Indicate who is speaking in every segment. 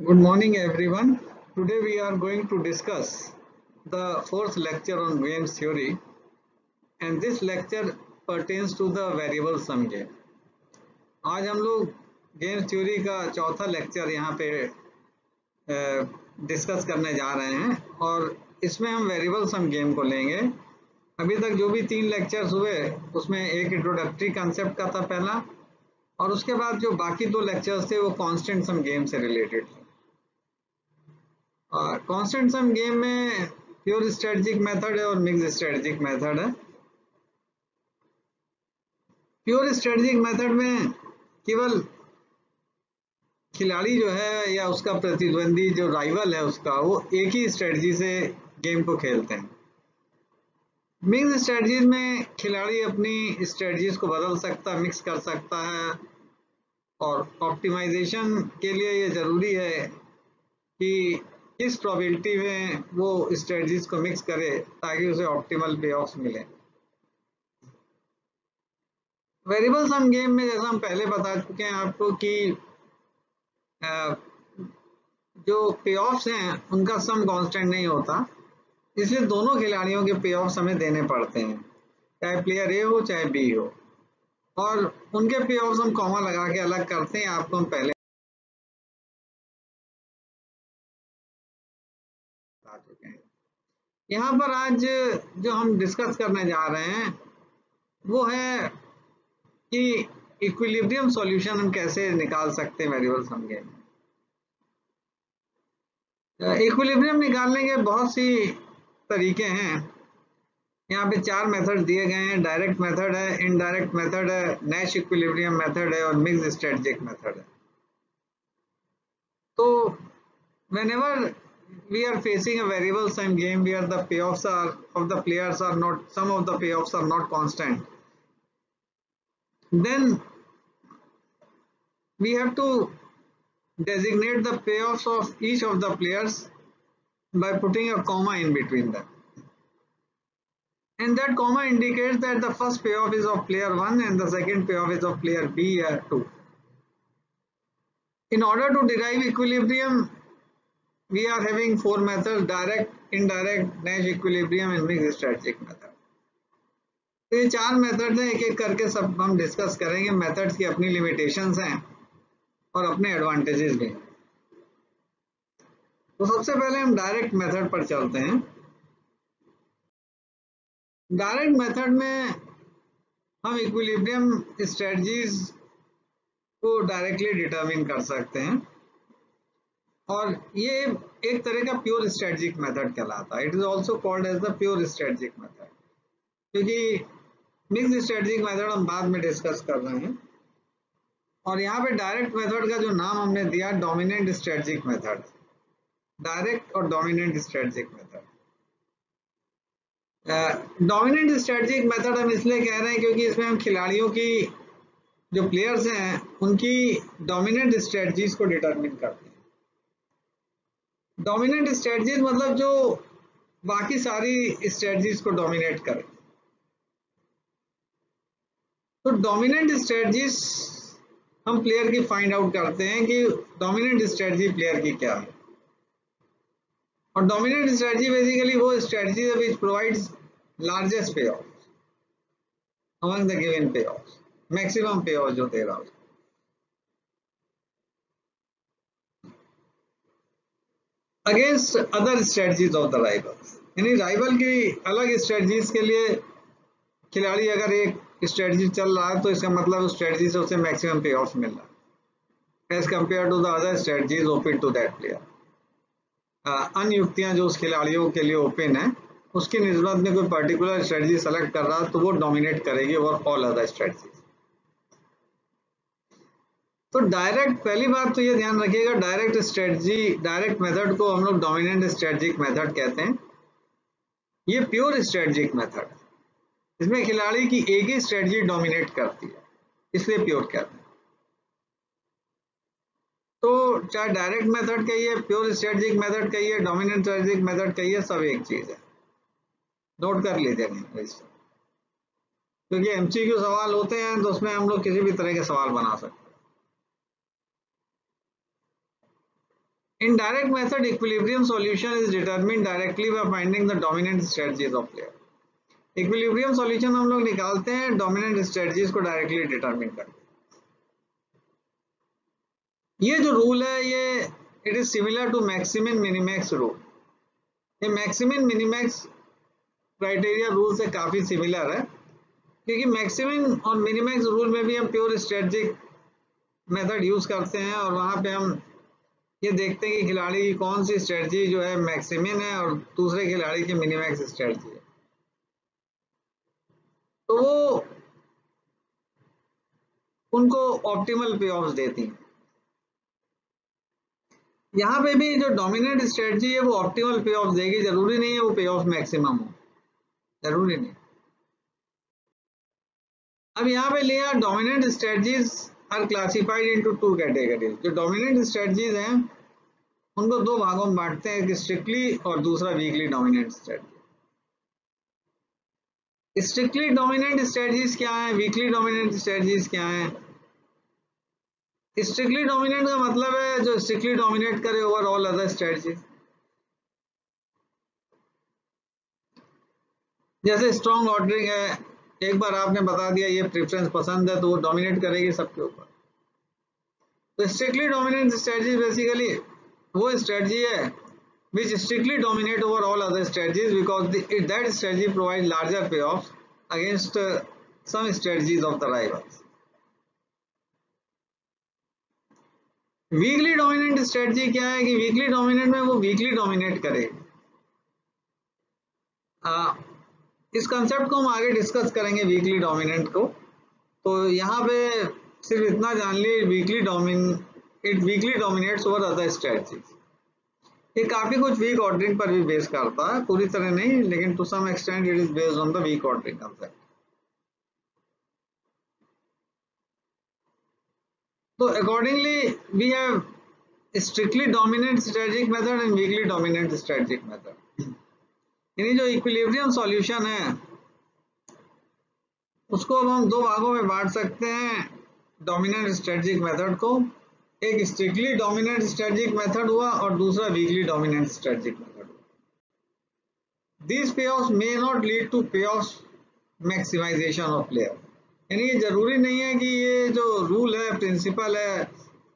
Speaker 1: Good morning, everyone. Today we are going to discuss the fourth lecture on games theory, and this lecture pertains to the variable sum game. आज हम लोग games theory का चौथा lecture यहाँ पे discuss करने जा रहे हैं और इसमें हम वेरिएबल सम गेम को लेंगे। अभी तक जो भी 3 लेक्चर्स हुए उसमें एक इंट्रोडक्टरी कंसेप्ट का था पहला, और उसके बाद जो बाकी 2 लेक्चर्स थे वो कांस्टेंट सम गेम से रिलेटेड थे। कांस्टेंट सम गेम में प्योर स्ट्रेटजिक मेथड है और मिक्स स्ट्रेटजिक मेथड है। प्योर स्ट्रेटजिक मेथड में केवल खिलाड़ी जो है या उसका प्रतिद्वंदी जो राइवल है उसका वो एक ही स्ट्रेटजी से गेम को खेलते हैं। मिक्स स्ट्रेटजीज में खिलाड़ी अपनी स्ट्रेटजीज को बदल सकता है, मिक्स कर सकता है, और ऑप्टिमाइजेशन के लिए ये जरूरी है कि किस प्रोबेबिलिटी में वो स्ट्रेटजीज को मिक्स करे ताकि उसे ऑप्टिमल पे ऑफ्स मिले। वेरिएबल सम गेम में जैसा हम पहले बता चुके हैं आपको कि जो पे ऑफ्स हैं उनका सम कांस्टेंट नहीं होता, इसलिए दोनों खिलाड़ियों के पे ऑफ्स हमें देने पड़ते हैं, चाहे प्लेयर ए हो चाहे बी हो, और उनके पे ऑफ्स हम कॉमा लगा के अलग करते हैं। आपको हम पहले बता चुके हैं। यहाँ पर आज जो हम डिस्कस करने जा रहे हैं वो है कि इक्विलिब्रियम सॉल्यूशन हम कैसे निकाल सकते हैं वेरिएबल सम गेम में। इक्विलिब्रियम निकालने के बहुत सी तरीके हैं। यहाँ पे 4 मेथड दिए गए हैं। डायरेक्ट मेथड है, इनडायरेक्ट मेथड है, नैश इक्विलिब्रियम मेथड है और मिक्स स्ट्रेटजिक मेथड है। तो whenever we are facing a variable sum game where the payoffs are of the players are not, some of the payoffs are not constant, then we have to designate the payoffs of each of the players by putting a comma in between them, and that comma indicates that the first payoff is of player 1 and the second payoff is of player B or 2. In order to derive equilibrium, we are having 4 methods: direct, indirect, Nash equilibrium and mixed strategic method. तो ये 4 method हैं, एक एक करके सब हम discuss करेंगे। Methods की अपनी लिमिटेशंस हैं और अपने एडवांटेजेस भी हैं। तो सबसे पहले हम डायरेक्ट मेथड पर चलते हैं। डायरेक्ट मेथड में हम इक्विलिब्रियम स्ट्रेटजीज को डायरेक्टली डिटरमिन कर सकते हैं, और ये एक तरह का प्योर स्ट्रेटजिक मेथड कहलाता है। It is also called as the pure strategic method, क्योंकि मिक्स स्ट्रेटजिक मेथड हम बाद में डिस्कस कर रहे हैं। और यहाँ पे डायरेक्ट मेथड का जो नाम हमने दिया डोमिनेंट स्ट्रेटजिक मेथड, डायरेक्ट और dominant strategic method. Dominant strategic method हम इसलिए कह रहे हैं क्योंकि इसमें हम खिलाड़ियों की जो प्लेयर्स हैं उनकी डोमिनेंट स्ट्रेटजीज को डिटरमिन करते हैं। डोमिनेंट स्ट्रेटजीज मतलब जो बाकी सारी स्ट्रेटजीज को डोमिनेट करें। तो डोमिनेंट स्ट्रेटजीज हम प्लेयर की फाइंड आउट करते हैं कि डोमिनेंट स्ट्रेटजी प्लेयर की क्या है। और डोमिनेंट स्ट्रेटजी बेसिकली वो स्ट्रेटजी है व्हिच प्रोवाइड्स लार्जेस्ट पे ऑफ अमंग द गिवन पे ऑफ, मैक्सिमम पे ऑफ जो दे रहा है against other strategies of the rivals. यानी राइवल की अलग स्ट्रेटजीज के लिए खिलाड़ी अगर एक स्ट्रेटजी चल रहा है तो इसका मतलब उस स्ट्रेटजी से उसे मैक्सिमम पे ऑफ मिल रहा है as compared to the other strategies open to that player. अन्य युक्तियां जो उस खिलाड़ियों के लिए ओपन है उसकी निस्बत में कोई पर्टिकुलर स्ट्रेटजी सेलेक्ट कर रहा है तो वो डोमिनेट करेगी ओवर ऑल अदर स्ट्रेटजीज। तो डायरेक्ट, पहली बात तो ये ध्यान रखिएगा, डायरेक्ट स्ट्रेटजी, डायरेक्ट मेथड को हम लोग डोमिनेंट स्ट्रेटजिक मेथड कहते हैं। ये प्योर स्ट्रेटजिक मेथड है, इसमें खिलाड़ी की एक ही स्ट्रेटजी डोमिनेट करती है, इसलिए प्योर कहते हैं। तो चाहे डायरेक्ट मेथड कहिए, प्योर स्ट्रेटजिक मेथड कहिए, डोमिनेंट स्ट्रेटजिक मेथड कहिए, सब एक चीज है। नोट कर लीजिएगा, क्योंकि एमसीक्यू सवाल होते हैं तो उसमें हम लोग किसी भी तरह के सवाल बना सकते हैं। In direct method, equilibrium solution is determined directly by finding the dominant strategies of player. Equilibrium solution हम लोग निकालते हैं डोमिनेंट स्ट्रेटजीज को डायरेक्टली डिटरमिन करके। ये जो रूल है ये it is similar to maximum minimax rule. ये मैक्सिमम मिनिमैक्स क्राइटेरिया रूल से काफी सिमिलर है, क्योंकि मैक्सिमम और मिनिमैक्स रूल में भी हम प्योर स्ट्रेटजिक मेथड यूज करते हैं और वहां पे हम ये देखते हैं कि खिलाड़ी की कौन सी स्ट्रेटजी जो है मैक्सिमम है और दूसरे खिलाड़ी की मिनिमैक्स स्ट्रेटजी है, तो वो उनको ऑप्टिमल पे ऑफ देती हैं। यहाँ पे भी जो डोमिनेंट स्ट्रेटजी है वो ऑप्टिमल पे ऑफ देगी, जरूरी नहीं है वो पे ऑफ मैक्सिमम हो, जरूरी नहीं। अब यहाँ पे लिया dominant strategies are classified into two categories. जो डोमिनेंट स्ट्रेटजीज हैं उनको दो भागों में बांटते हैं, एक स्ट्रिक्टली और दूसरा weekly dominant strategy. Strictly dominant strategies क्या है, वीकली डोमिनेंट स्ट्रेटजीज क्या है? स्ट्रिक्टली डोमिनेंट का मतलब है जो स्ट्रिक्टली डोमिनेट करे ओवर ऑल अदर स्ट्रेटजीज। जैसे स्ट्रॉन्ग ऑर्डरिंग है, एक बार आपने बता दिया ये प्रेफरेंस पसंद है तो वो डोमिनेट करेगी सबके ऊपर। तो स्ट्रिक्टली डोमिनेंट स्ट्रेटजी बेसिकली वो स्ट्रेटजी है which strictly dominate over all other strategies because that strategy provides larger payoffs against some strategies of the rivals. Weekly dominant strategy क्या है कि वीकली डोमिनेंट में वो वीकली डोमिनेट करेगी। इस concept को हम आगे डिस्कस करेंगे वीकली डोमिनेंट को। तो यहाँ पे सिर्फ इतना जान ली, weakly dominates over other strategies. ये काफी कुछ वीक ऑर्डरिंग पर भी बेस करता है, पूरी तरह नहीं लेकिन to some extent it is based on the weak ordering concept. तो accordingly we have strictly dominant strategic method and weakly dominant strategic method. यानी जो इक्विलिब्रियम सॉल्यूशन है उसको अब हम दो भागों में बांट सकते हैं डोमिनेंट स्ट्रेटजिक मेथड को। एक स्ट्रिक्टली डोमिनेंट स्ट्रेटजिक मेथड हुआ और दूसरा वीकली डोमिनेंट स्ट्रेटजिक मेथड हुआ। These payoffs may not lead to payoffs maximization of player। यानी ये जरूरी नहीं है कि ये जो रूल है, प्रिंसिपल है,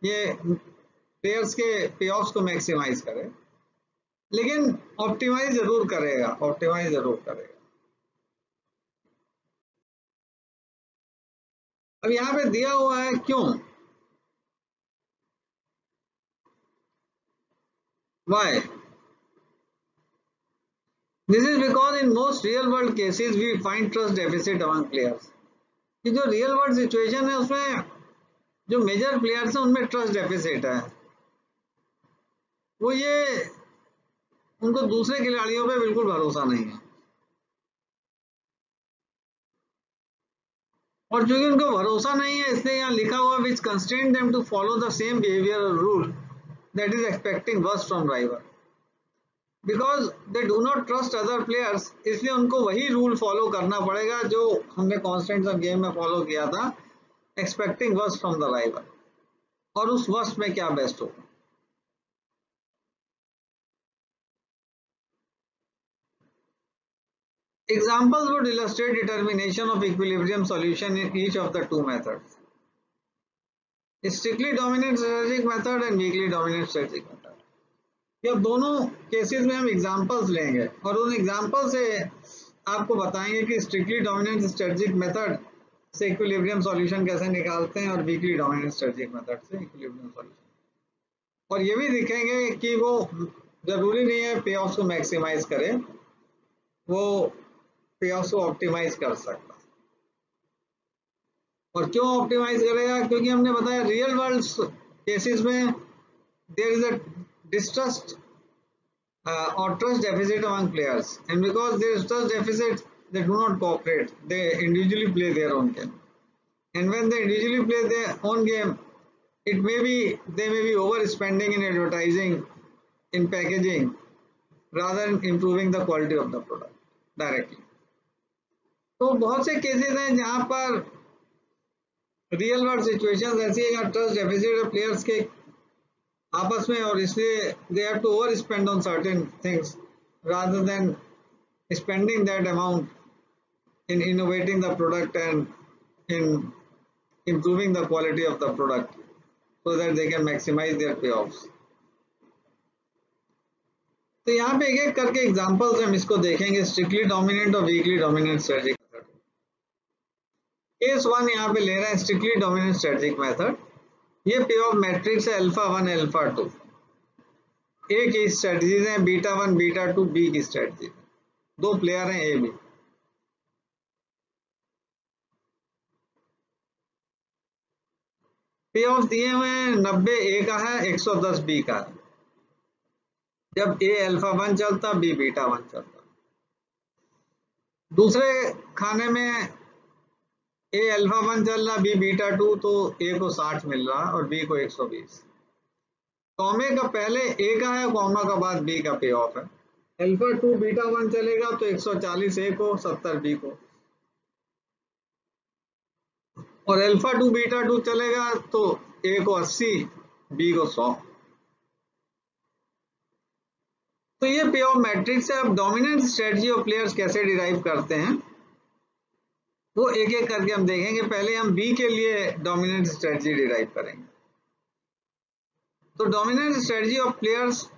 Speaker 1: ये प्लेयर्स के पेऑफ्स को मैक्सिमाइज करे, लेकिन ऑप्टिमाइज जरूर करेगा, ऑप्टिमाइज जरूर करेगा। अब यहाँ पे दिया हुआ है क्यों, why? This is because in most real world cases we find trust deficit among players। कि जो रियल वर्ल्ड सिचुएशन है उसमें जो मेजर प्लेयर्स हैं उनमें ट्रस्ट डेफिसिट है, वो ये उनको दूसरे खिलाड़ियों पे बिल्कुल भरोसा नहीं है, और चूंकि उनको भरोसा नहीं है इसलिए यहाँ लिखा हुआ which constrain them to follow the same behaviour rule that is expecting worst from rival. Because they do not trust other players, इसलिए उनको वही रूल फॉलो करना पड़ेगा जो हमने कॉन्स्टेंट्स ऑफ गेम में फॉलो किया था, expecting worst from the rival. और उस वर्स्ट में क्या बेस्ट होगा। Examples would illustrate determination of equilibrium solution in each of the two methods: strictly dominant strategic method and weakly dominant strategic method। ये दोनों केसेस में हम एग्जांपल्स लेंगे और उन एग्जांपल से आपको बताएंगे कि स्ट्रिक्टली डोमिनेंट स्ट्रेटजिक मेथड से इक्विलिब्रियम सॉल्यूशन कैसे निकालते हैं और वीकली डोमिनेंट स्ट्रेटजिक मेथड से इक्विलिब्रियम सॉल्यूशन। और ये भी दिखेंगे कि वो जरूरी नहीं है पे ऑफ को मैक्सिमाइज करे, वो पे ऑफ को ऑप्टिमाइज कर सकता। और क्यों ऑप्टिमाइज करेगा, क्योंकि हमने बताया रियल वर्ल्ड केसेस में there is a distrust or trust deficit among players, and because there is trust deficit they do not cooperate, they individually play their own game, and when they individually play their own game it may be they may be overspending in advertising, in packaging, rather than improving the quality of the product directly। तो बहुत से cases हैं जहां पर real world situations ऐसी है जहां trust deficit players के आपस में, और इसलिए they have to overspend on certain things rather than spending that amount in innovating the product and in improving the quality of the product so that they can maximize their payoffs. तो यहाँ पे एक एक करके examples हम इसको देखेंगे, strictly dominant और weekly dominant strategic method. Case one यहाँ पे ले रहे हैं स्ट्रिक्टली डोमिनेंट स्ट्रेटजिक मेथड। ये पे ऑफ मैट्रिक्स है alpha one alpha two, A की स्ट्रेटजीज हैं, beta one beta two B की स्ट्रेटजी, दो प्लेयर हैं ए बी। पे ऑफ दिए हुए हैं 90 ए का है, 110 बी का है। जब ए अल्फा वन चलता बी बीटा वन चलता। दूसरे खाने में ए अल्फा वन चल रहा बी बीटा टू, तो ए को 60 मिल रहा और बी को 120। कॉमे का पहले ए का है, कॉमा का बाद बी का पे ऑफ है। अल्फा टू बीटा वन चलेगा तो 140 ए को, 70 बी को, और अल्फा टू बीटा टू चलेगा तो ए को 80 बी को 100। तो ये पे ऑफ मैट्रिक्स है। अब डोमिनेंट स्ट्रेटजी ऑफ प्लेयर्स कैसे डिराइव करते हैं वो एक एक करके हम देखेंगे। पहले हम बी के लिए डोमिनेंट स्ट्रेटजी डिराइव करेंगे। तो dominant strategy of players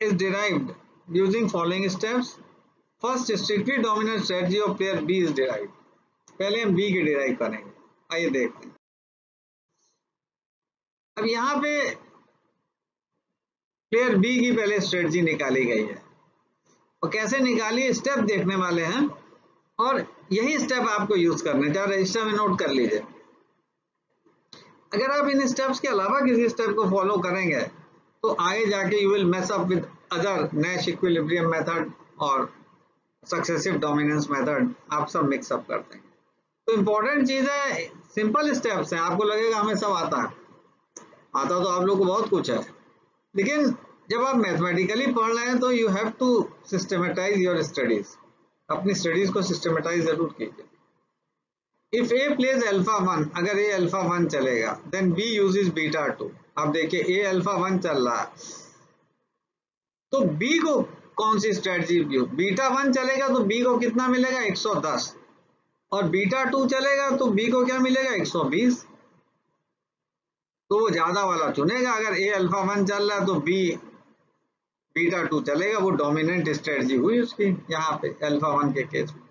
Speaker 1: is derived using following steps. First, strictly dominant strategy of player B is derived. पहले हम बी की डिराइव करेंगे, आइए देखते हैं। अब यहाँ पे प्लेयर बी की पहले स्ट्रेटजी निकाली गई है, और कैसे निकाली स्टेप देखने वाले हैं, और यही स्टेप आपको यूज करने चाहिए। रजिस्टर में नोट कर लीजिए। अगर आप इन स्टेप्स के अलावा किसी स्टेप को फॉलो करेंगे तो आगे जाके you will mess up with other Nash equilibrium method और सक्सेसिव डोमिनेंस मेथड, आप सब मिक्स अप करते हैं। तो इंपॉर्टेंट चीज है, सिंपल स्टेप्स हैं। आपको लगेगा हमें सब आता है, आता तो आप लोग को बहुत कुछ है, लेकिन जब आप मैथमेटिकली पढ़ रहे हैं तो you have to systematize your studies. अपनी स्टडीज को सिस्टमेटाइज जरूर कीजिए। If A plays alpha one, अगर ए अल्फा वन चलेगा, then B uses beta two. अब देखिए ए अल्फा वन चल रहा है, तो बी को कौन सी स्ट्रेटजी यूज? बीटा वन चलेगा तो बी को कितना मिलेगा? 110, और बीटा टू चलेगा तो बी को क्या मिलेगा? 120। तो वो ज्यादा वाला चुनेगा। अगर ए अल्फा वन चल रहा है तो बी बीटा टू चलेगा, वो डोमिनेंट स्ट्रेटजी हुई उसकी यहाँ पे अल्फा वन के केस में।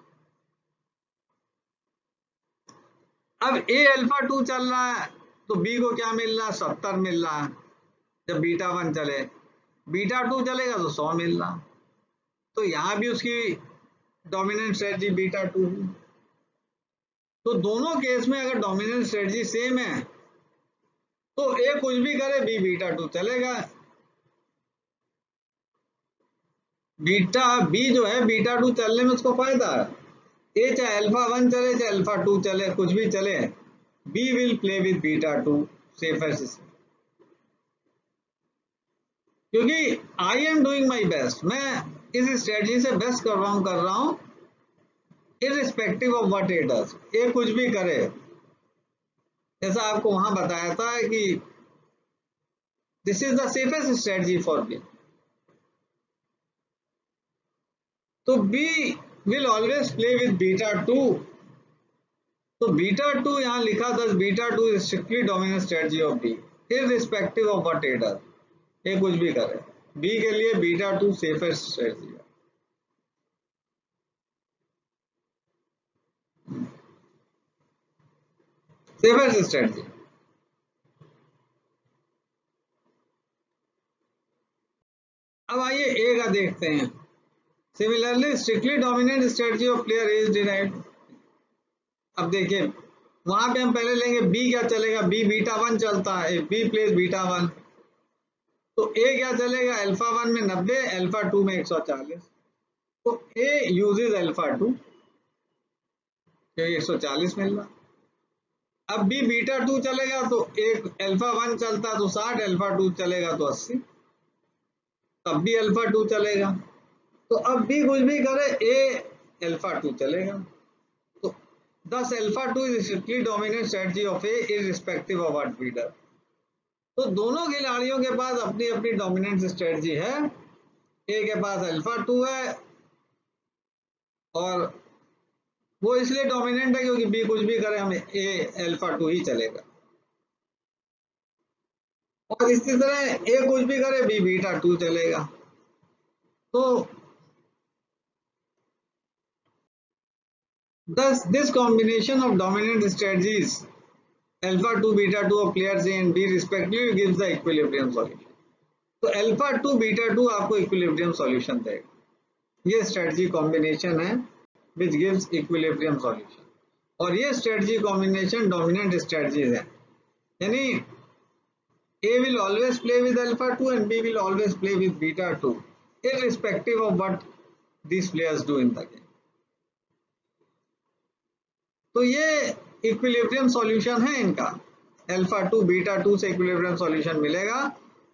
Speaker 1: अब ए अल्फा टू चल रहा है तो बी को क्या मिल रहा है? 70 मिल रहा है। जब बीटा वन चले, बीटा टू चलेगा तो 100 मिल रहा। तो यहाँ भी उसकी डोमिनेंट स्ट्रेटजी बीटा टू। तो दोनों केस में अगर डोमिनेंट स्ट्रेटजी सेम है तो ए कुछ भी करे बी बीटा टू चलेगा। बीटा बी जो है बीटा टू चलने में उसको फायदा है। ए चाहे अल्फा वन चले चाहे अल्फा टू चले, कुछ भी चले, B will play with beta two safest, क्योंकि I am doing my best. मैं इस स्ट्रेटजी से बेस्ट कर रहा हूं irrespective of what it does. A कुछ भी करे, जैसा आपको वहां बताया था कि this is the safest strategy for B. तो B will always play with beta two. तो बीटा टू यहां लिखा था, beta two is strictly dominant strategy of B irrespective of what it does. ये कुछ भी करे, बी के लिए बीटा टू सेफेस्ट स्ट्रेटजी है। Safest strategy. अब आइए ए का देखते हैं। Similarly strictly dominant strategy of player is derived. अब देखिए वहां पे हम पहले लेंगे बी क्या चलेगा, बी बीटा वन चलता है, बी प्लेस बीटा वन, तो ए क्या चलेगा? अल्फा वन में 90, अल्फा टू में 140। तो ए यूजेस अल्फा टू, 140 मिल रहा। अब बी बीटा टू चलेगा तो एक अल्फा वन चलता तो 60, अल्फा टू चलेगा तो 80, तब भी अल्फा टू चलेगा। तो अब बी कुछ भी करे, ए अल्फा टू चलेगा। तो 10 alpha two is strictly dominant strategy of A irrespective of what B does. तो दोनों खिलाड़ियों के पास अपनी अपनी डोमिनेंट स्ट्रेटजी है। ए के पास अल्फा 2 है और वो इसलिए डोमिनेंट है क्योंकि बी कुछ भी करे हमें ए अल्फा 2 ही चलेगा, और इसी तरह ए कुछ भी करे बी बीटा 2 चलेगा। तो thus this combination of dominant strategies alpha 2 beta 2 of players A and B respectively gives the equilibrium solution। तो अल्फा 2 बीटा 2 आपको इक्विलिब्रियम सॉल्यूशन देगा, ये स्ट्रेटजी कॉम्बिनेशन है विच गिव्स इक्विलिब्रियम सॉल्यूशन, और ये स्ट्रेटजी कॉम्बिनेशन डोमिनेंट स्ट्रेटजीज है, यानी A will always play with alpha 2 and B will always play with beta 2 irrespective of what these players do in the game। तो ये equilibrium solution है इनका, alpha 2 beta 2 से equilibrium solution मिलेगा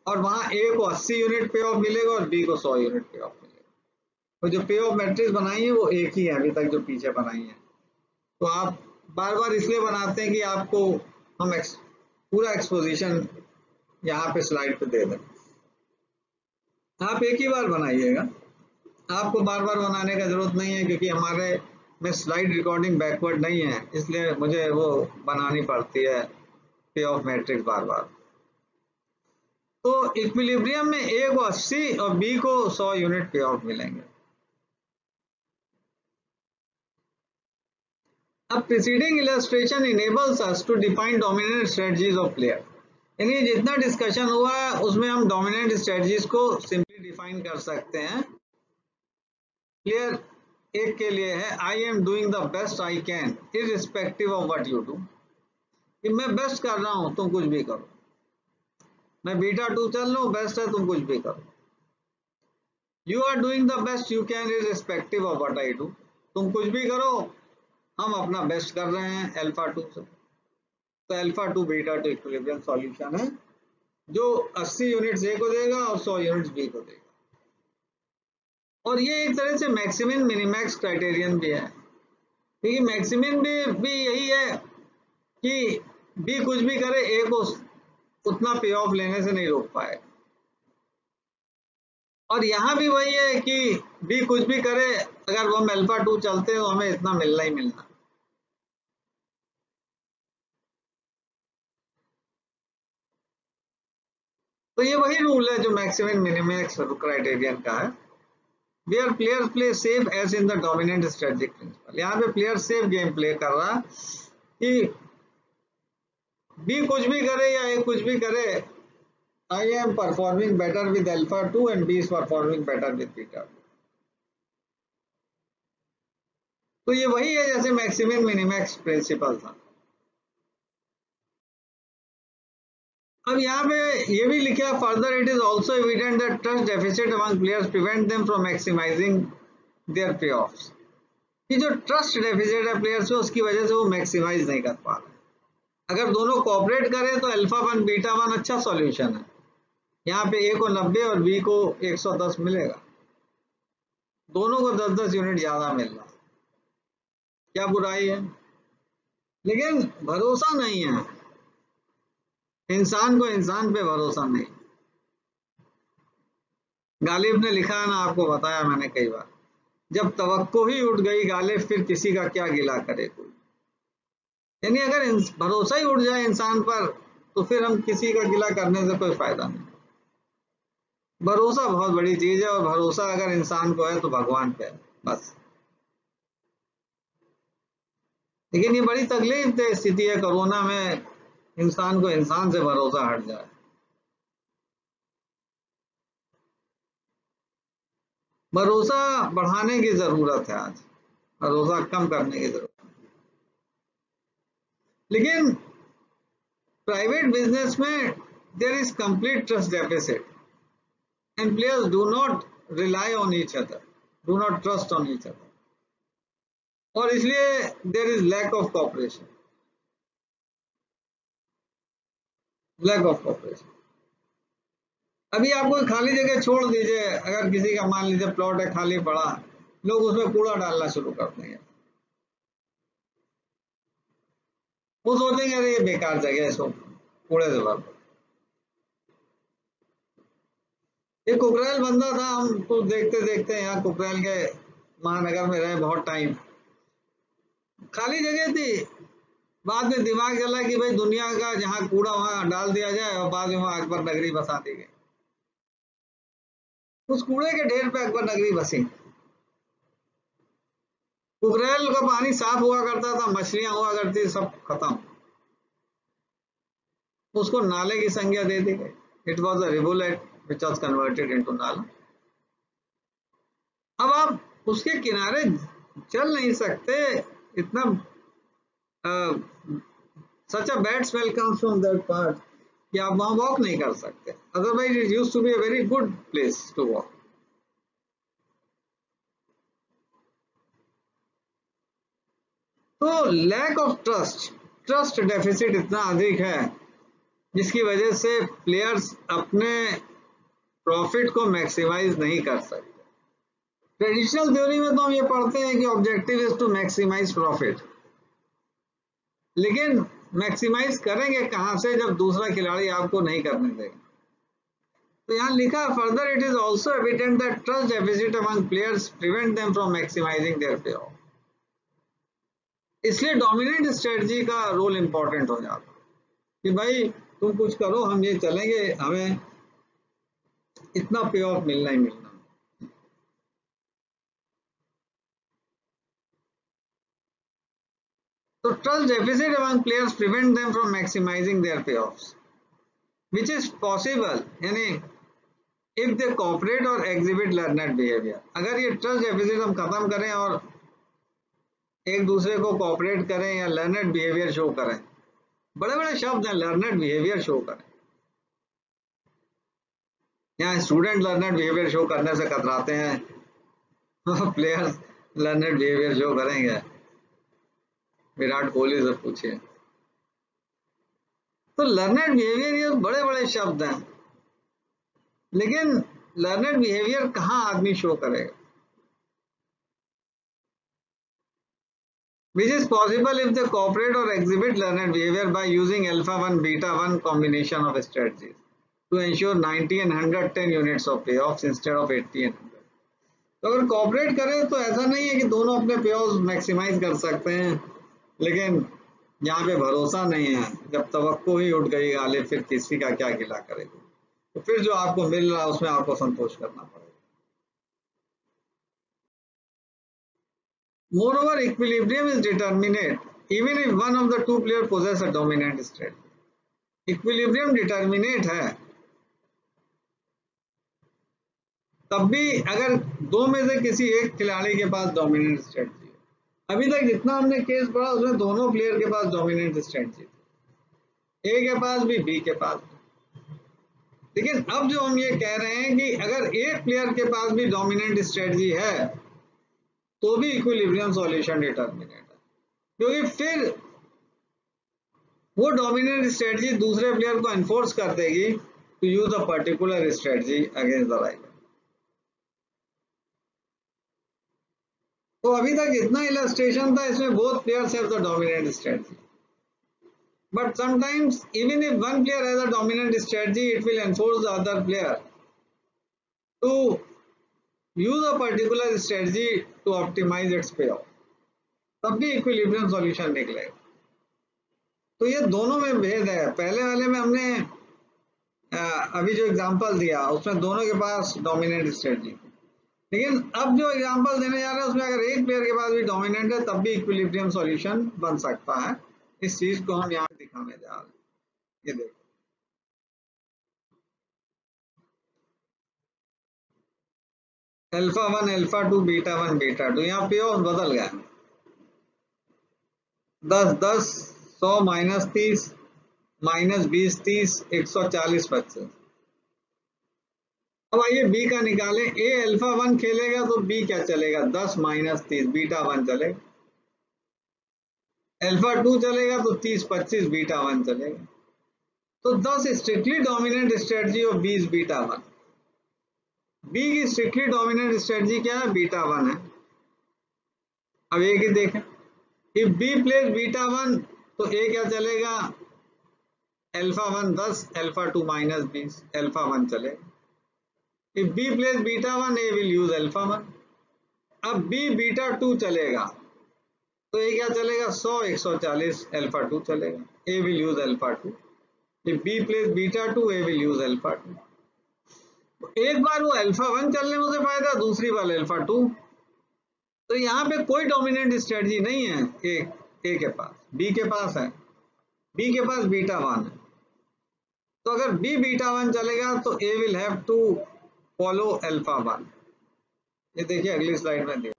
Speaker 1: और वहां ए को 80 यूनिट पे ऑफ मिलेगा और बी को 100 यूनिट पे ऑफ मिलेगा। तो जो पे ऑफ मैट्रिक्स बनाई है वो एक ही है अभी तक जो पीछे बनाई है। तो आप बार बार इसलिए बनाते हैं कि आपको हम पूरा एक्सपोजिशन यहाँ पे स्लाइड पे दे दें, आप एक ही बार बनाइएगा, आपको बार बार बनाने का जरूरत नहीं है क्योंकि हमारे में स्लाइड रिकॉर्डिंग बैकवर्ड नहीं है, इसलिए मुझे वो बनानी पड़ती है पे ऑफ मैट्रिक्स बार बार। तो इक्विलिब्रियम में ए को 80 और बी को 100 यूनिट पे ऑफ मिलेंगे। अब preceding illustration enables us to define dominant strategies of player, यानी जितना डिस्कशन हुआ है उसमें हम डोमिनेंट स्ट्रेटजीज को सिंपली डिफाइन कर सकते हैं। प्लेयर एक के लिए है I am doing the best I can irrespective of what you do, कि मैं बेस्ट कर रहा हूं तुम कुछ भी करो, मैं बीटा 2 चल रहा हूं बेस्ट है तुम कुछ भी करो। You are doing the best you can irrespective of what I do, तुम कुछ भी करो हम अपना बेस्ट कर रहे हैं अल्फा 2 से। तो अल्फा 2 बीटा 2 इक्विलिब्रियम सॉल्यूशन है जो 80 यूनिट्स ए को देगा और 100 यूनिट्स बी को देगा, और ये एक तरह से मैक्सिमम मिनिमैक्स क्राइटेरियन भी है, क्योंकि मैक्सिमम भी यही है कि बी कुछ भी करे ए को उतना पे ऑफ लेने से नहीं रोक पाएगा, और यहाँ भी वही है कि बी कुछ भी करे अगर वो हम अल्फा 2 चलते हैं तो हमें इतना मिलना ही मिलना। तो ये वही रूल है जो मैक्सिमम मिनिमैक्स क्राइटेरियन का है, where player play safe as in the dominant strategic principle. यहाँ पे प्लेयर सेफ गेम प्ले कर रहा कि बी कुछ भी करे या ए कुछ भी करे, I am performing better with alpha 2 and B is performing better with beta 2। तो ये वही है जैसे मैक्सिमम मिनिमैक्स प्रिंसिपल था। अब यहाँ पे ये भी लिखा further it is also evident that trust deficit among players prevent them from maximizing their payoffs, कि जो ट्रस्ट डेफिसिट है प्लेयर्स में उसकी वजह से वो मैक्सिमाइज नहीं कर पा रहे। अगर दोनों कोऑपरेट करें तो अल्फा 1 बीटा 1 अच्छा सॉल्यूशन है, यहाँ पे ए को 90 और बी को 110 मिलेगा, दोनों को 10-10 यूनिट ज्यादा मिल रहा, क्या बुराई है? लेकिन भरोसा नहीं है, इंसान को इंसान पे भरोसा नहीं। गालिब ने लिखा है ना, आपको बताया मैंने कई बार, जब तवक्को ही उठ गई गालिब फिर किसी का क्या गिला करे कोई, यानी अगर भरोसा ही उठ जाए इंसान पर तो फिर हम किसी का गिला करने से कोई फायदा नहीं। भरोसा बहुत बड़ी चीज है और भरोसा अगर इंसान को है तो भगवान पे है बस। लेकिन ये बड़ी तकलीफ स्थिति है कोरोना में, इंसान को इंसान से भरोसा हट जाए। भरोसा बढ़ाने की जरूरत है, आज भरोसा कम करने की जरूरत है। लेकिन प्राइवेट बिजनेस में there is complete trust deficit and players do not rely on each other, do not trust on each other, और इसलिए there is lack of cooperation, lack of cooperation. अभी आप कोई खाली जगह छोड़ दीजिए, अगर किसी का मान लीजिए प्लॉट है खाली पड़ा, लोग उसमें कूड़ा डालना शुरू कर देंगे, वो सोचेंगे अरे ये बेकार जगह है, इसको कूड़े से भर दो। एक कुकरेल बंदा था, हम तो देखते देखते यहाँ कुकरेल के महानगर में रहे बहुत टाइम, खाली जगह थी। बाद में दिमाग चला कि भाई दुनिया का जहाँ कूड़ा वहां डाल दिया जाए, और बाद में वहां अकबर नगरी बसा दी गई। उस कूड़े के ढेर पे अकबर नगरी बसी। कुकरेल का पानी साफ हुआ करता था, मछलियां हुआ करती, सब खत्म। उसको नाले की संज्ञा दे दी गई। It was a rivulet which was converted into नाला। अब आप उसके किनारे चल नहीं सकते, इतना such a bad smell comes from that part कि आप वहां वॉक नहीं कर सकते। Otherwise it used to be a very good place to walk. तो lack of trust, trust deficit इतना अधिक है जिसकी वजह से प्लेयर्स अपने प्रॉफिट को मैक्सिमाइज नहीं कर सकते। ट्रेडिशनल थ्योरी में तो हम ये पढ़ते हैं कि objective is to maximize profit, लेकिन मैक्सिमाइज करेंगे कहां से जब दूसरा खिलाड़ी आपको नहीं करने देगा। तो यहाँ लिखा further it is also evident that trust deficit among players prevent them from maximizing their payoff. इसलिए डोमिनेंट स्ट्रेटजी का रोल इंपॉर्टेंट हो जाता है कि भाई तुम कुछ करो, हम ये चलेंगे, हमें इतना पे ऑफ मिलना ही मिलना। तो trust deficit among players prevent them from maximizing their payoffs which is possible, यानी इफ दे कोऑपरेट और एग्जिबिट लर्नड बिहेवियर। अगर ये ट्रस्ट डेफिसिट हम खत्म करें और एक दूसरे को कोऑपरेट करें या लर्नड बिहेवियर शो करें, बड़े बड़े शब्द हैं, लर्नड बिहेवियर शो करें। यहाँ स्टूडेंट लर्नड बिहेवियर शो करने से कतराते हैं, प्लेयर्स लर्नड बिहेवियर शो करेंगे, विराट कोहली से पूछिए। तो लर्नड बिहेवियर ये बड़े बड़े शब्द हैं, लेकिन लर्नड बिहेवियर कहाँ आदमी शो करेगा? Which is possible if they cooperate or exhibit learned behavior by using alpha 1 beta 1 combination of strategies to ensure 90 and 110 units of payoffs instead of 80 and 100. तो अगर कॉपरेट करें तो ऐसा नहीं है कि दोनों अपने पेऑफ्स मैक्सिमाइज कर सकते हैं, लेकिन यहाँ पे भरोसा नहीं है। जब तवक्को ही उठ गई गालिब, फिर किसी का क्या गिला करेगा? तो फिर जो आपको मिल रहा है उसमें आपको संतोष करना पड़ेगा। Moreover, equilibrium is determinate even if one of the two players possess a dominant strategy. Equilibrium determinate है, तब भी अगर दो में से किसी एक खिलाड़ी के पास डोमिनेंट स्ट्रेटजी है। अभी तक जितना हमने केस पढ़ा उसमें दोनों प्लेयर के पास डोमिनेंट स्ट्रेटजी थी, ए के पास भी बी के पास भी। लेकिन अब जो हम ये कह रहे हैं कि अगर एक प्लेयर के पास भी डोमिनेंट स्ट्रेटजी है तो भी इक्विलिब्रियम सॉल्यूशन डिटर्मिनेट है, क्योंकि फिर वो डोमिनेंट स्ट्रेटजी दूसरे प्लेयर को एनफोर्स कर देगी to use a particular strategy against the rival. तो अभी तक इतना इलस्ट्रेशन था, इसमें both players have the dominant strategy, but sometimes even if one player has a dominant strategy it will enforce the other player to use a particular strategy to optimize its payoff, तब भी equilibrium solution निकलेगा। तो ये दोनों में भेद है। पहले वाले में हमने अभी जो एग्जांपल दिया उसमें दोनों के पास डोमिनेंट स्ट्रेटजी, लेकिन अब जो एग्जांपल देने जा रहे हैं उसमें अगर एक प्लेयर के पास भी डोमिनेंट है तब भी इक्विलिब्रियम सॉल्यूशन बन सकता है। इस चीज को हम यहाँ दिखाने जा रहे हैं। ये देखो, अल्फा 1 अल्फा 2 बीटा 1 बीटा 2, यहाँ पे और बदल गया, 10 10 100 -30 -20 30 140 25। अब आइए बी का निकालें। ए अल्फा 1 खेलेगा तो बी क्या चलेगा? 10 -30 बीटा 1 चलेगा। अल्फा 2 चलेगा तो 30 25 बीटा 1 चलेगा। तो 10 strictly dominant strategy of B is beta 1। B की स्ट्रिक्टली डोमिनेंट स्ट्रेटजी क्या है? बीटा 1 है। अब ए की देखें, इफ बी प्लेज बीटा 1 तो ए क्या चलेगा? अल्फा 1 10 अल्फा 2 -20 अल्फा 1 चलेगा। If B place beta 1 A will use alpha 1। अब बी बीटा 2 चलेगा तो ये क्या चलेगा 100 140 अल्फा 2 चलेगा, A will use alpha 2। If B place beta 2 A will use alpha 2। एक बार वो अल्फा 1 चलने में उसे फायदा, दूसरी बार अल्फा 2। तो यहाँ पे कोई डोमिनेंट स्ट्रेटजी नहीं है ए के पास, बी के पास है, बी के पास बीटा 1 है। तो अगर बी बीटा 1 चलेगा तो A will have to follow alpha 1। ये देखिए अगली स्लाइड में देखिए,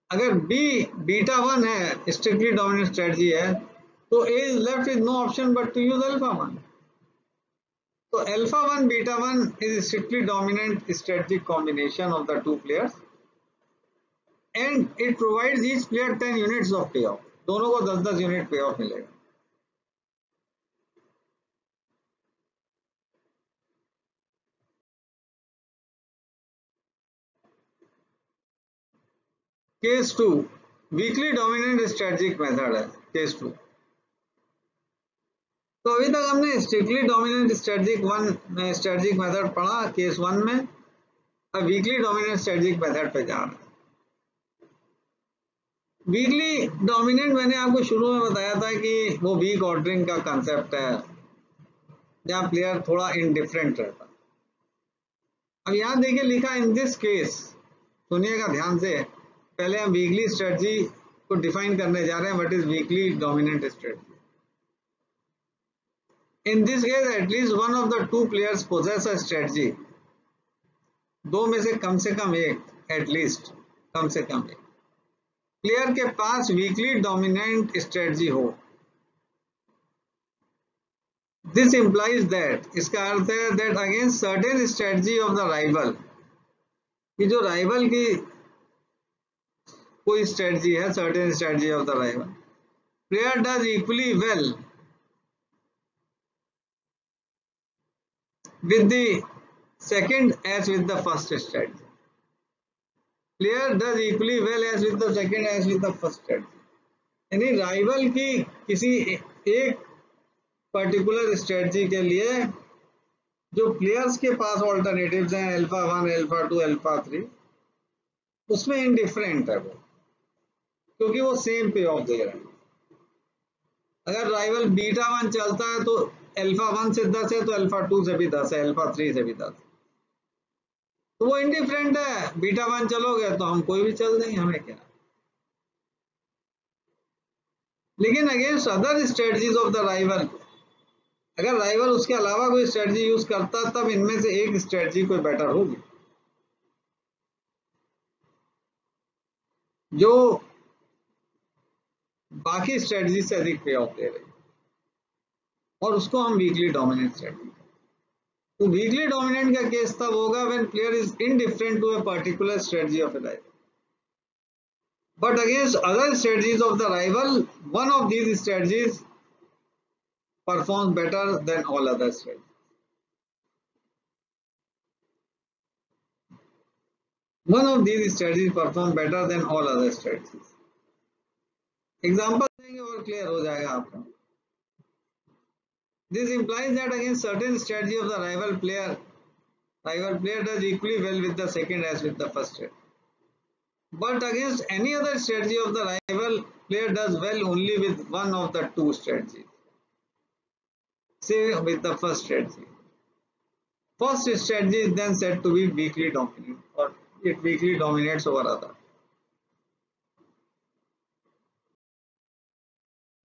Speaker 1: अगर बी बीटा 1 है, स्ट्रिक्टली डोमिनेंट स्ट्रेटजी है, तो A is left with no option but to use alpha 1। तो alpha 1 beta 1 is strictly dominant strategic combination of the two players and it provides each player 10 units of payoff। दोनों को 10-10 unit पे of मिलेगा। Case 2 weekly dominant strategic method है। Case 2 तो अभी तक हमने स्ट्रिक्टली डोमिनेंट स्ट्रेटजिक मेथड पढ़ा केस 1 में। अब वीकली डोमिनेंट स्ट्रेटजिक मेथड पे जा रहे हैं। वीकली डोमिनेंट मैंने आपको शुरू में बताया था कि वो वीक ऑर्डरिंग का कंसेप्ट है, जहाँ प्लेयर थोड़ा इनडिफरेंट रहता। अब यहाँ देखिए लिखा इन दिस केस, सुनिएगा ध्यान से, पहले हम वीकली स्ट्रेटजी को डिफाइन करने जा रहे हैं। What is weakly dominant strategy? In this case at least one of the two players possess a strategy. दो में से कम एक, एटलीस्ट कम से कम एक प्लेयर के पास वीकली डोमिनेंट स्ट्रेटजी हो। दिस इंप्लाइज दैट, इसका अर्थ है that against certain strategy of the rival, कि जो राइवल की कोई स्ट्रेटजी है, certain strategy of the rival, player does equally well with the second as with the first strategy। Player does equally well as with the second as with the first strategy। यानी rival की किसी एक particular strategy के लिए जो players के पास alternatives हैं alpha 1 alpha 2 alpha 3, उसमें इनडिफरेंट है वो, क्योंकि वो सेम पे ऑफ दे रहे हैं। अगर राइवल बीटा 1 चलता है तो अल्फा 1 से 10 है तो अल्फा 2 से भी 10 है, अल्फा 3 से भी 10 है, तो वो इनडिफरेंट है। बीटा 1 चलोगे तो हम कोई भी चल देंगे, हमें क्या। लेकिन against other strategies of the rival, अगर राइवल उसके अलावा कोई स्ट्रेटजी यूज करता, तब इनमें से एक स्ट्रेटजी कोई बेटर होगी जो बाकी स्ट्रेटजी से अधिक पे ऑफ दे रही, और उसको हम वीकली डोमिनेंट स्ट्रेटजी। तो वीकली डोमिनेंट का केस तब होगा when player is indifferent to a particular strategy of a rival, but against other strategies of the rival one of these strategies performs better than all other strategies. One of these strategies perform better than all other strategies। Example देंगे और clear हो जाएगा आपको। This implies that against certain strategy of the rival player does equally well with the second as with the first strategy, but against any other strategy of the rival player does well only with one of the two strategies, say with the first strategy। First strategy is then said to be weakly dominant, or it weakly dominates over other।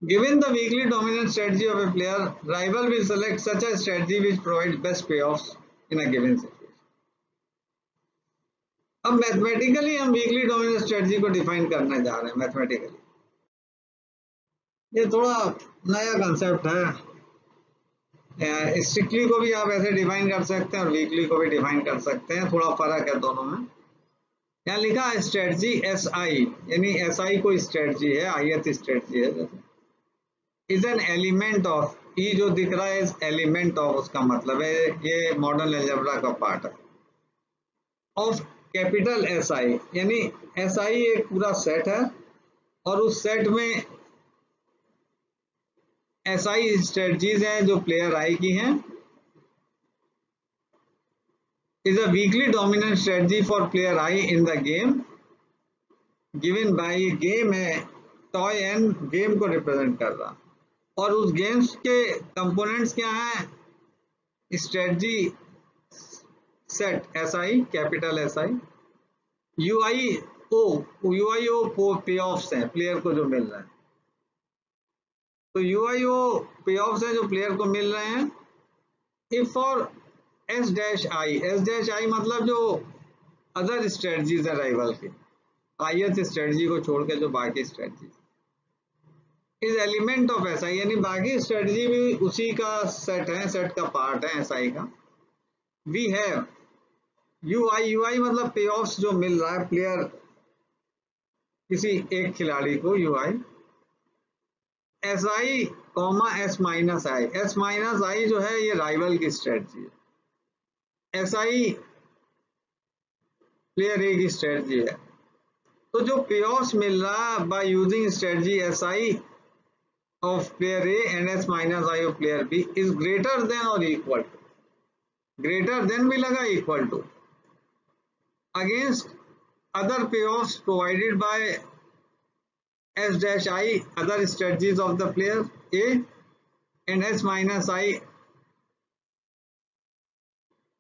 Speaker 1: Given the weakly dominant strategy of a player, rival will select such a strategy which provides best payoffs in a given situation। अब mathematically हम weakly dominant strategy को define करने जा रहे हैं। Mathematically ये थोड़ा नया कंसेप्ट है। स्ट्रिक्टली को भी आप ऐसे डिफाइन कर सकते हैं और वीकली को भी डिफाइन कर सकते हैं, थोड़ा फर्क है दोनों में। यहाँ लिखा है स्ट्रेटजी SI, यानी SI कोई स्ट्रेटजी है, ith स्ट्रेटजी है, जैसे इज एन एलिमेंट ऑफ, ई जो दिख रहा है एलिमेंट ऑफ, उसका मतलब है ये मॉडर्न अलजेब्रा का पार्ट है, ऑफ कैपिटल SI, यानी SI एक पूरा सेट है और उस सेट में SI स्ट्रेटजीज हैं जो प्लेयर I की हैं, is a weakly dominant strategy for player I in the game given by game है टॉय एंड गेम को रिप्रेजेंट कर रहा और उस गेम्स के कंपोनेंट्स क्या हैं strategy set S I capital S I यूआईओ पे ऑफ्स हैं प्लेयर को जो मिल रहा है तो यूआईओ पे ऑफ्स हैं जो प्लेयर को मिल रहे हैं if for S dash I मतलब जो अदर स्ट्रेटजीज है राइवल की आईएस स्ट्रेटजी को छोड़ के जो बाकी स्ट्रेटजी इस एलिमेंट ऑफ एसआई यानी बाकी स्ट्रेटजी भी उसी का सेट है सेट का पार्ट है एसआई का वी हैव यूआई मतलब पे ऑफ्स जो मिल रहा है प्लेयर किसी एक खिलाड़ी को U I S I comma S minus I जो है ये राइवल की स्ट्रेटजी है एस आई प्लेयर ए की स्ट्रेटजी है तो जो पे ऑफ्स मिल रहा है by using strategy S I of player A and S minus I of player B is greater than or equal to greater than भी लगा equal to against other payoffs provided by S dash I other strategies of the player A and S minus I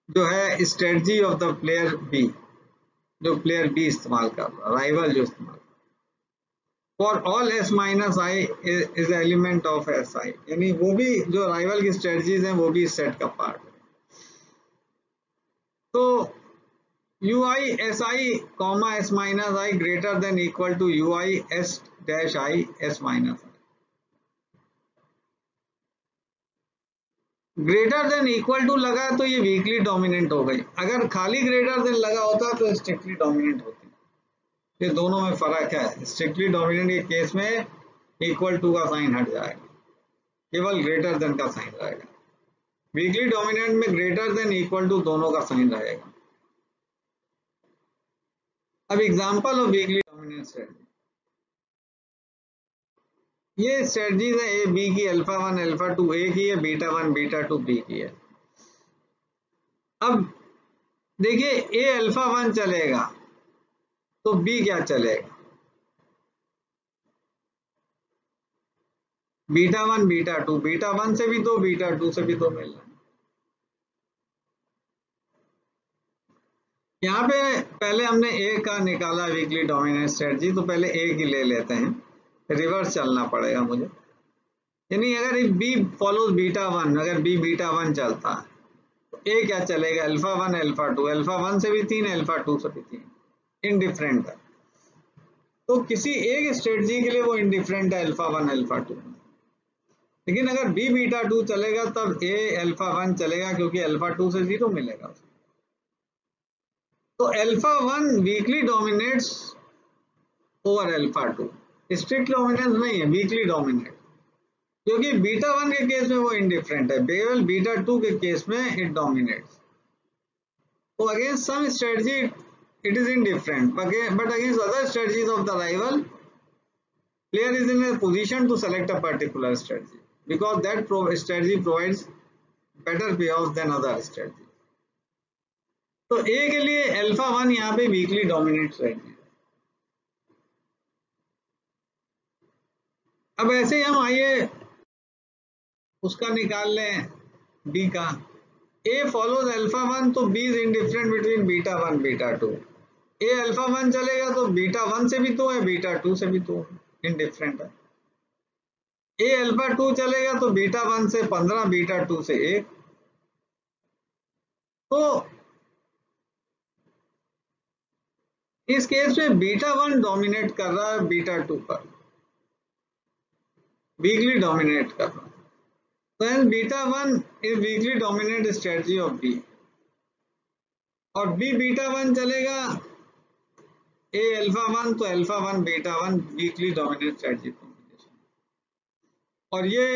Speaker 1: जो है strategy of the player B जो player B इस्तेमाल कर रहा rival जो इस्तेमाल For all S minus I is element of SI यानी वो भी जो राइवल की स्ट्रेटजीज हैं वो भी इस सेट का पार्ट है तो UI SI comma S minus I greater than equal to UI S dash I S minus I greater than equal to लगा तो ये वीकली डोमिनेंट हो गई अगर खाली ग्रेटर देन लगा होता तो स्ट्रिक्टली डोमिनेंट होती ये दोनों में फर्क है स्ट्रिक्टली डोमिनेंट के केस में इक्वल टू का साइन हट जाएगा केवल ग्रेटर देन का साइन रहेगा वीकली डोमिनेंट में ग्रेटर देन इक्वल टू दोनों का साइन रहेगा अब example of weekly dominant strategy ये स्ट्रेटजीज है ए बी की अल्फा 1 अल्फा 2 ए की है बीटा 1 बीटा 2 बी की है अब देखिए ए अल्फा 1 चलेगा तो बी क्या चलेगा बीटा 1 बीटा 2 बीटा 1 से भी दो बीटा 2 से भी दो मिल रहा है यहाँ पे पहले हमने ए का निकाला वीकली डोमिनेंट स्ट्रेटजी तो पहले ए की ले लेते हैं रिवर्स चलना पड़ेगा मुझे यानी अगर बी फॉलोज बीटा 1 अगर बी बीटा 1 चलता है तो ए क्या चलेगा अल्फा 1 अल्फा 2 अल्फा 1 से भी 3 अल्फा 2 से भी 3 इनडिफरेंट है तो किसी एक स्ट्रेटजी के लिए वो इनडिफरेंट है अल्फा 1 अल्फा 2 लेकिन अगर बी बीटा 2 चलेगा तब ए अल्फा 1 चलेगा क्योंकि अल्फा 2 से 0 मिलेगा उसको तो alpha 1 weekly dominates over alpha 2 strict dominance नहीं है वीकली डोमिनेट क्योंकि बीटा 1 के केस में वो इनडिफरेंट है केवल बीटा 2 के केस में इट डोमिनेट्स तो against some strategy it is indifferent but against other strategies of the rival player is in a position to select a particular strategy because that strategy provides better payoffs than other strategies तो A के लिए alpha 1 यहाँ पे weekly dominate strategy अब ऐसे ही हम आइए उसका निकाल लें B का A follows अल्फा 1 तो B is indifferent between beta 1 beta 2 A alpha 1 चलेगा तो बीटा 1 से भी तो है बीटा 2 से भी तो इनडिफरेंट है ए अल्फा 2 चलेगा तो बीटा 1 से 15 बीटा 2 से 1 तो इस केस में बीटा 1 डोमिनेट कर रहा है बीटा 2 पर वीकली डोमिनेट कर रहा है तो beta 1 is weakly dominate strategy of B और बी बीटा 1 चलेगा ए अल्फा 1 तो alpha 1 beta 1 weakly dominate strategy combination और ये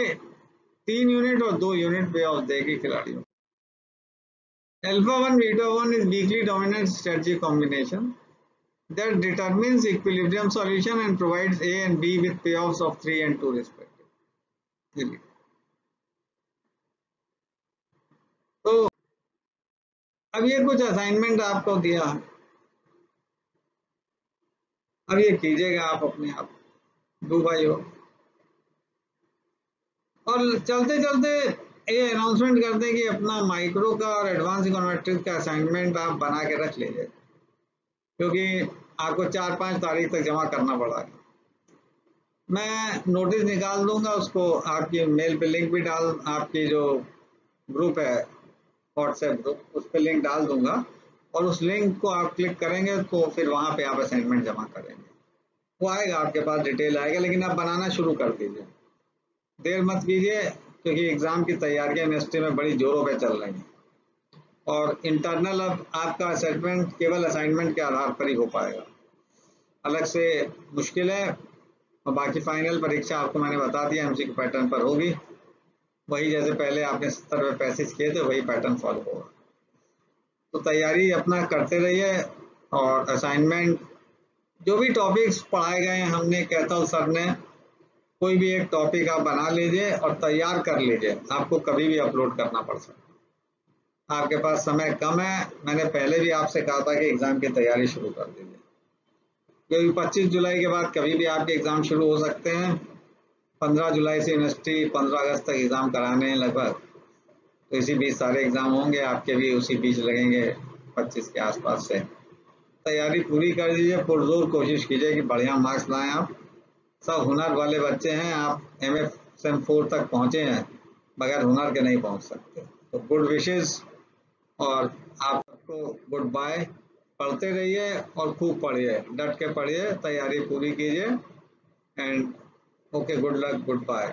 Speaker 1: 3 यूनिट और 2 यूनिट पे ऑफ देगी खिलाड़ियों alpha 1 beta 1 is weakly dominate strategy combination that determines equilibrium solution and provides A and B with payoffs of 3 and 2 respectively. अब ये कुछ असाइनमेंट आपको दिया है, अब ये कीजिएगा आप अपने आप दो भाइयों। और चलते चलते ये अनाउंसमेंट कर दें कि अपना माइक्रो का और एडवांस इकोनोमेट्रिक्स का असाइनमेंट आप बना के रख लीजिए, क्योंकि आपको 4-5 तारीख तक जमा करना पड़ा है। मैं नोटिस निकाल दूंगा, उसको आपकी मेल पे लिंक भी डाल, आपकी जो ग्रुप है व्हाट्सएप ग्रुप उस पर लिंक डाल दूंगा, और उस लिंक को आप क्लिक करेंगे तो फिर वहाँ पे आप असाइनमेंट जमा करेंगे, वो आएगा आपके पास, डिटेल आएगा। लेकिन आप बनाना शुरू कर दीजिए, देर मत कीजिए, क्योंकि एग्ज़ाम की तैयारियां यूनिवर्सिटी में बड़ी जोरों पे चल रही हैं, और इंटरनल अब आपका असेसमेंट केवल असाइनमेंट के आधार पर ही हो पाएगा, अलग से मुश्किल है। और बाकी फाइनल परीक्षा आपको मैंने बता दिया एमसीक्यू पैटर्न पर होगी, वही जैसे पहले आपने 70 में पैसेज किए थे वही पैटर्न फॉलो होगा। तो तैयारी अपना करते रहिए, और असाइनमेंट जो भी टॉपिक्स पढ़ाए गए हैं हमने, कैथल सर ने, कोई भी एक टॉपिक आप बना लीजिए और तैयार कर लीजिए, आपको कभी भी अपलोड करना पड़ सकता है। आपके पास समय कम है, मैंने पहले भी आपसे कहा था कि एग्ज़ाम की तैयारी शुरू कर दीजिए, क्योंकि 25 जुलाई के बाद कभी भी आपके एग्ज़ाम शुरू हो सकते हैं। 15 जुलाई से यूनिवर्सिटी 15 अगस्त तक एग्ज़ाम कराने हैं लगभग, तो इसी बीच सारे एग्ज़ाम होंगे, आपके भी उसी बीच लगेंगे 25 के आसपास से। तैयारी पूरी कर दीजिए, पुरजोर कोशिश कीजिए कि बढ़िया मार्क्स लाएं आप। सब हुनर वाले बच्चे हैं, आप एमएफ सेम 4 तक पहुँचे हैं, बगैर हुनर के नहीं पहुँच सकते। तो गुड विशेस, और आप सबको गुड बाय। पढ़ते रहिए और खूब पढ़िए, डट के पढ़िए, तैयारी पूरी कीजिए, and okay, good luck, good bye.